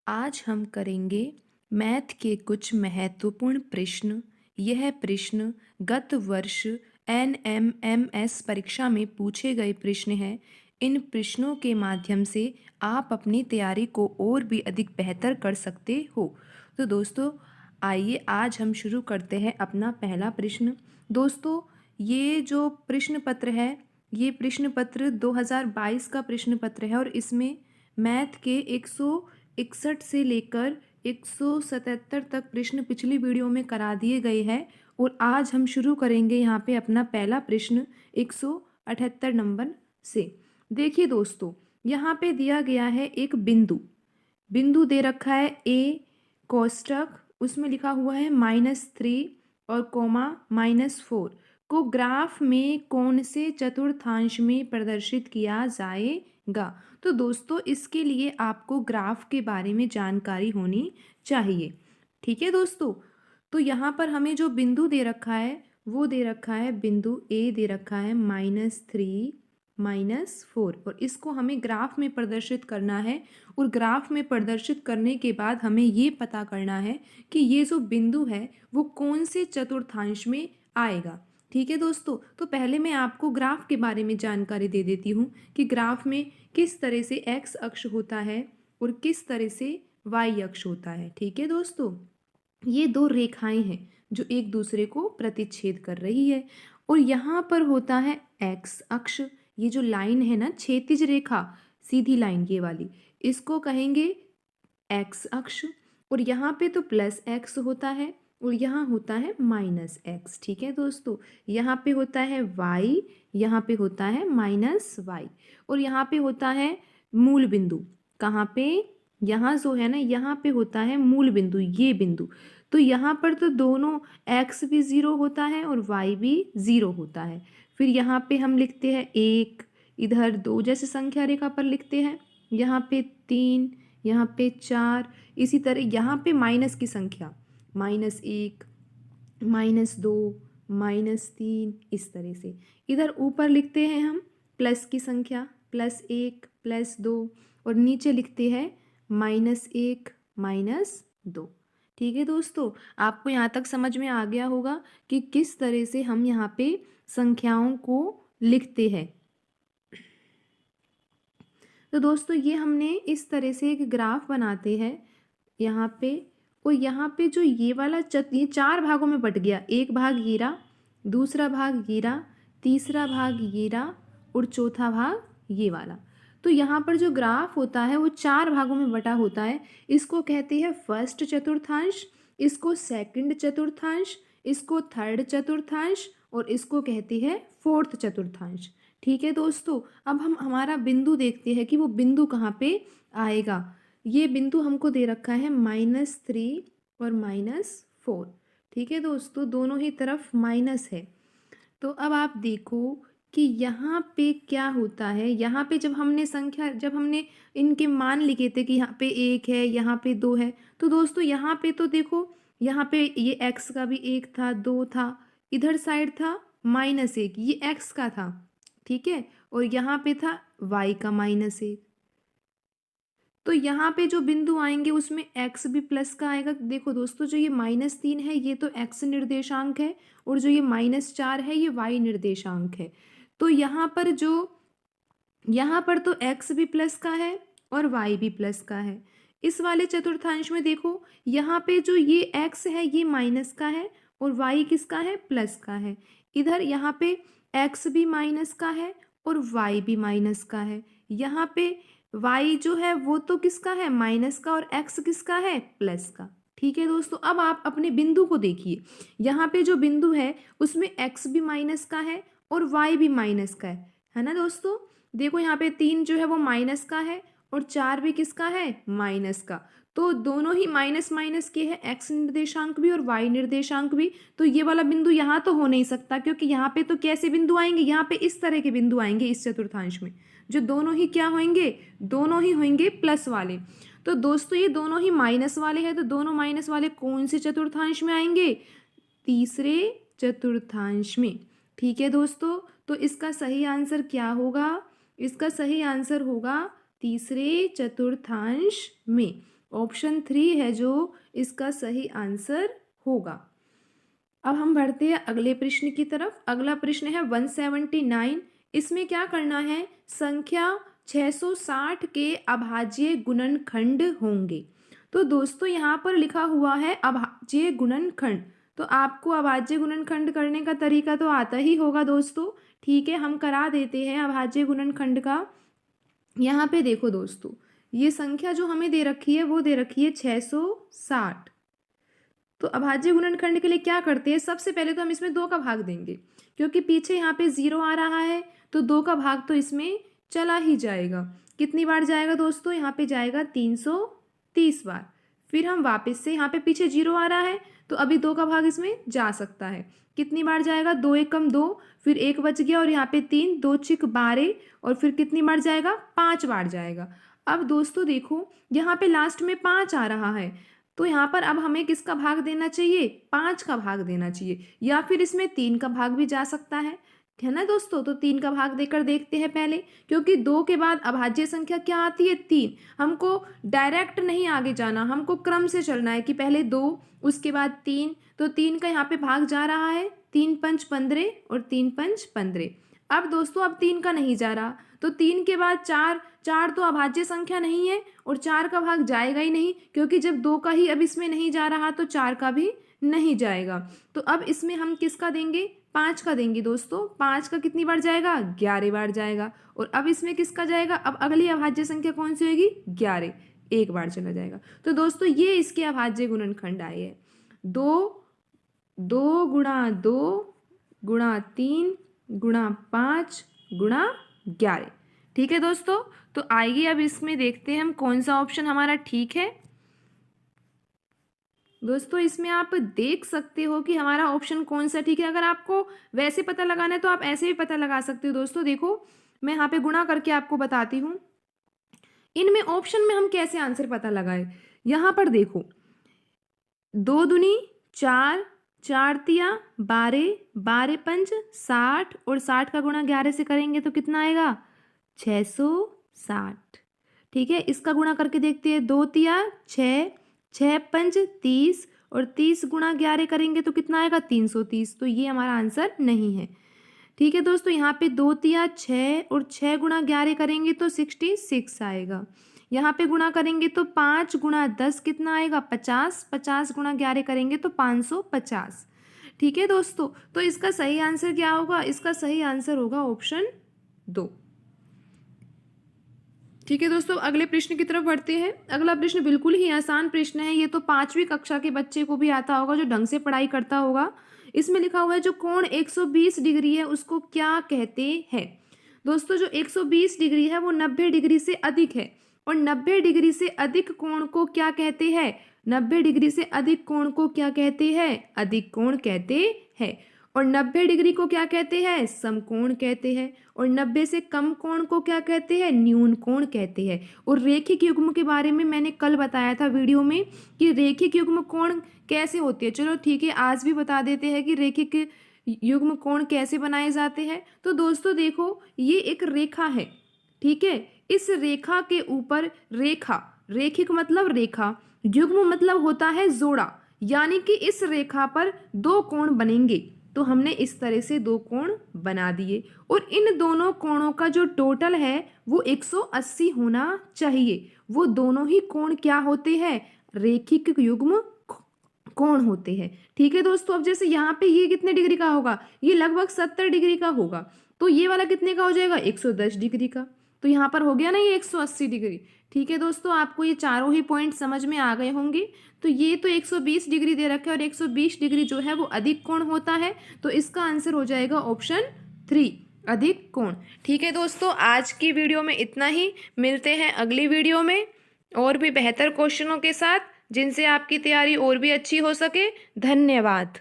आज हम करेंगे मैथ के कुछ महत्वपूर्ण प्रश्न। यह प्रश्न गत वर्ष NMMS परीक्षा में पूछे गए प्रश्न हैं। इन प्रश्नों के माध्यम से आप अपनी तैयारी को और भी अधिक बेहतर कर सकते हो। तो दोस्तों, आइए आज हम शुरू करते हैं अपना पहला प्रश्न। दोस्तों, ये जो प्रश्न पत्र है, ये प्रश्न पत्र 2022 का प्रश्न पत्र है और इसमें मैथ के 161 से लेकर 177 तक प्रश्न पिछली वीडियो में करा दिए गए हैं। और आज हम शुरू करेंगे यहाँ पे अपना पहला प्रश्न 178 नंबर से। देखिए दोस्तों, यहाँ पे दिया गया है एक बिंदु बिंदु दे रखा है ए कोष्टक, उसमें लिखा हुआ है -3 और कोमा -4 को ग्राफ में कौन से चतुर्थांश में प्रदर्शित किया जाएगा। तो दोस्तों, इसके लिए आपको ग्राफ के बारे में जानकारी होनी चाहिए। ठीक है दोस्तों, तो यहाँ पर हमें जो बिंदु दे रखा है वो दे रखा है बिंदु ए, दे रखा है -3 -4 और इसको हमें ग्राफ में प्रदर्शित करना है। और ग्राफ में प्रदर्शित करने के बाद हमें ये पता करना है कि ये जो बिंदु है वो कौन से चतुर्थांश में आएगा। ठीक है दोस्तों, तो पहले मैं आपको ग्राफ के बारे में जानकारी दे देती हूँ कि ग्राफ में किस तरह से एक्स अक्ष होता है और किस तरह से वाई अक्ष होता है। ठीक है दोस्तों, ये दो रेखाएं हैं जो एक दूसरे को प्रतिच्छेद कर रही है और यहाँ पर होता है एक्स अक्ष। ये जो लाइन है ना, क्षैतिज रेखा, सीधी लाइन ये वाली, इसको कहेंगे एक्स अक्ष। और यहाँ पे तो +x होता है और यहाँ होता है -x। ठीक है दोस्तों, यहाँ पे होता है y, यहाँ पे होता है -y और यहाँ पे होता है मूल बिंदु। कहाँ पे? यहाँ जो है ना, यहाँ पे होता है मूल बिंदु, ये बिंदु। तो यहाँ पर तो दोनों x भी 0 होता है और y भी 0 होता है। फिर यहाँ पे हम लिखते हैं 1, इधर 2 जैसे संख्या रेखा पर लिखते हैं, यहाँ पे 3, यहाँ पे 4, इसी तरह यहाँ पे माइनस की संख्या -1 -2 -3, इस तरह से। इधर ऊपर लिखते हैं हम प्लस की संख्या +1 +2 और नीचे लिखते हैं -1 -2। ठीक है दोस्तों, आपको यहाँ तक समझ में आ गया होगा कि किस तरह से हम यहाँ पे संख्याओं को लिखते हैं। तो दोस्तों, ये हमने इस तरह से एक ग्राफ बनाते हैं यहाँ पे। और यहाँ पे जो ये वाला ये 4 भागों में बट गया। एक भाग ये रहा, दूसरा भाग ये रहा, तीसरा भाग ये रहा और चौथा भाग ये वाला। तो यहाँ पर जो ग्राफ होता है वो 4 भागों में बटा होता है। इसको कहते हैं फर्स्ट चतुर्थांश, इसको सेकंड चतुर्थांश, इसको थर्ड चतुर्थांश और इसको कहते हैं फोर्थ चतुर्थांश। ठीक है दोस्तों, अब हम हमारा बिंदु देखते हैं कि वो बिंदु कहाँ पे आएगा। ये बिंदु हमको दे रखा है -3 और -4। ठीक है दोस्तों, दोनों ही तरफ माइनस है। तो अब आप देखो कि यहाँ पे क्या होता है। यहाँ पे जब हमने इनके मान लिखे थे कि यहाँ पे 1 है, यहाँ पे 2 है, तो दोस्तों यहाँ पे तो देखो, यहाँ पे ये x का भी 1 था, 2 था, इधर साइड था -1, ये x का था। ठीक है, और यहाँ पे था y का -1। तो यहाँ पे जो बिंदु आएंगे उसमें x भी प्लस का आएगा। देखो दोस्तों, जो ये -3 है ये तो x निर्देशांक है और जो ये -4 है ये y निर्देशांक है। तो यहाँ पर तो x भी प्लस का है और y भी प्लस का है। इस वाले चतुर्थांश में देखो, यहाँ पे जो ये x है ये माइनस का है और y किसका है? प्लस का है। इधर यहाँ पे x भी माइनस का है और y भी माइनस का है। यहाँ पे y जो है वो तो किसका है? माइनस का, और x किसका है? प्लस का। ठीक है दोस्तों, अब आप अपने बिंदु को देखिए। यहाँ पे जो बिंदु है उसमें x भी माइनस का है और y भी माइनस का है ना दोस्तों। देखो यहाँ पे 3 जो है वो माइनस का है और 4 भी किसका है? माइनस का। तो दोनों ही माइनस माइनस के हैं, x निर्देशांक भी और y निर्देशांक भी। तो ये वाला बिंदु यहाँ तो हो नहीं सकता, क्योंकि यहाँ पे तो कैसे बिंदु आएंगे? यहाँ पे इस तरह के बिंदु आएंगे इस चतुर्थांश में, जो दोनों ही क्या होंगे? दोनों ही होंगे प्लस वाले। तो दोस्तों, ये दोनों ही माइनस वाले हैं, तो दोनों माइनस वाले कौन से चतुर्थांश में आएंगे? तीसरे चतुर्थांश में। ठीक है दोस्तों, तो इसका सही आंसर क्या होगा? इसका सही आंसर होगा तीसरे चतुर्थांश में। ऑप्शन 3 है जो इसका सही आंसर होगा। अब हम बढ़ते हैं अगले प्रश्न की तरफ। अगला प्रश्न है 179। इसमें क्या करना है, संख्या 660 के अभाज्य गुणनखंड होंगे। तो दोस्तों यहाँ पर लिखा हुआ है अभाज्य गुणनखंड, तो आपको अभाज्य गुणनखंड करने का तरीका तो आता ही होगा दोस्तों। ठीक है, हम करा देते हैं अभाज्य गुणनखंड का। यहाँ पे देखो दोस्तों, ये संख्या जो हमें दे रखी है वो दे रखी है 660। तो अभाज्य गुणनखंड के लिए क्या करते हैं, सबसे पहले तो हम इसमें 2 का भाग देंगे, क्योंकि पीछे यहाँ पे 0 आ रहा है तो 2 का भाग तो इसमें चला ही जाएगा। कितनी बार जाएगा दोस्तों, यहाँ पे जाएगा 330 बार। फिर हम वापस से, यहाँ पे पीछे 0 आ रहा है तो अभी 2 का भाग इसमें जा सकता है। कितनी बार जाएगा, 2 एकम 2, फिर 1 बच गया और यहाँ पे 3, 2 छिक 12, और फिर कितनी बार जाएगा, 5 बार जाएगा। अब दोस्तों देखो, यहाँ पे लास्ट में 5 आ रहा है, तो यहाँ पर अब हमें किसका भाग देना चाहिए, 5 का भाग देना चाहिए, या फिर इसमें 3 का भाग भी जा सकता है ना दोस्तों। तो 3 का भाग देकर देखते हैं पहले, क्योंकि 2 के बाद अभाज्य संख्या क्या आती है, 3। हमको डायरेक्ट नहीं आगे जाना, हमको क्रम से चलना है कि पहले 2 उसके बाद 3। तो 3 का यहाँ पे भाग जा रहा है, 3 पंच 15 और 3 पंच 15। अब दोस्तों अब 3 का नहीं जा रहा, तो 3 के बाद 4, 4 तो अभाज्य संख्या नहीं है और 4 का भाग जाएगा ही नहीं, क्योंकि जब 2 का ही अब इसमें नहीं जा रहा तो 4 का भी नहीं जाएगा। तो अब इसमें हम किसका देंगे, 5 का देंगे दोस्तों। 5 का कितनी बार जाएगा, 11 बार जाएगा। और अब इसमें किसका जाएगा, अब अगली अभाज्य संख्या कौन सी होगी, 11, 1 बार चला जाएगा। तो दोस्तों ये इसके अभाज्य गुणनखंड आए हैं, 2 2 गुणा 2 गुणा 3 गुणा 5 गुणा 11। ठीक है दोस्तों, तो आइए अब इसमें देखते हैं हम कौन सा ऑप्शन हमारा ठीक है। दोस्तों इसमें आप देख सकते हो कि हमारा ऑप्शन कौन सा ठीक है। अगर आपको वैसे पता लगाना है तो आप ऐसे भी पता लगा सकते हो दोस्तों। देखो मैं यहाँ पे गुणा करके आपको बताती हूँ, इनमें ऑप्शन में हम कैसे आंसर पता लगाए। यहाँ पर देखो, 2 दूनी 4, 4 तिया 12, 12 पंच 60, और 60 का गुणा 11 से करेंगे तो कितना आएगा, 660। ठीक है, इसका गुणा करके देखते हैं, 2 तिया 6, 6 पंच 30, और 30 गुणा 11 करेंगे तो कितना आएगा, 330। तो ये हमारा आंसर नहीं है। ठीक है दोस्तों, यहाँ पे 2 तिया 6 और 6 गुणा 11 करेंगे तो 66 आएगा। यहाँ पे गुणा करेंगे तो 5 गुणा 10 कितना आएगा, 50, 50 गुणा 11 करेंगे तो 550। ठीक है दोस्तों, तो इसका सही आंसर क्या होगा, इसका सही आंसर होगा ऑप्शन 2। ठीक है दोस्तों, अगले प्रश्न की तरफ बढ़ते हैं। अगला प्रश्न बिल्कुल ही आसान प्रश्न है, ये तो 5वीं कक्षा के बच्चे को भी आता होगा जो ढंग से पढ़ाई करता होगा। इसमें लिखा हुआ है जो कोण 120 डिग्री है उसको क्या कहते हैं। दोस्तों जो 120 डिग्री है वो 90 डिग्री से अधिक है, और 90 डिग्री से अधिक कोण को क्या कहते हैं, 90 डिग्री से अधिक कोण को क्या कहते हैं, अधिक कोण कहते हैं। और 90 डिग्री को क्या कहते हैं, समकोण कहते हैं। और 90 से कम कोण को क्या कहते हैं, न्यून कोण कहते हैं। और रेखिक युग्म के बारे में मैंने कल बताया था वीडियो में कि रेखिक युग्म कोण कैसे होते हैं। चलो ठीक है, आज भी बता देते हैं कि रेखिक युग्म कोण कैसे बनाए जाते हैं। तो दोस्तों देखो, ये एक रेखा है, ठीक है, इस रेखा के ऊपर रेखा, रेखिक मतलब रेखा, युग्म मतलब होता है जोड़ा, यानी कि इस रेखा पर 2 कोण बनेंगे। तो हमने इस तरह से 2 कोण बना दिए, और इन दोनों कोणों का जो टोटल है वो 180 होना चाहिए। वो दोनों ही कोण क्या होते हैं, रेखिक युग्म कोण होते हैं। ठीक है दोस्तों, अब जैसे यहाँ पे ये कितने डिग्री का होगा, ये लगभग 70 डिग्री का होगा, तो ये वाला कितने का हो जाएगा, 110 डिग्री का। तो यहाँ पर हो गया ना ये 180 डिग्री। ठीक है दोस्तों, आपको ये चारों ही पॉइंट समझ में आ गए होंगे। तो ये तो 120 डिग्री दे रखा है, और 120 डिग्री जो है वो अधिक कोण होता है, तो इसका आंसर हो जाएगा ऑप्शन 3, अधिक कोण। ठीक है दोस्तों, आज की वीडियो में इतना ही। मिलते हैं अगली वीडियो में और भी बेहतर क्वेश्चनों के साथ, जिनसे आपकी तैयारी और भी अच्छी हो सके। धन्यवाद।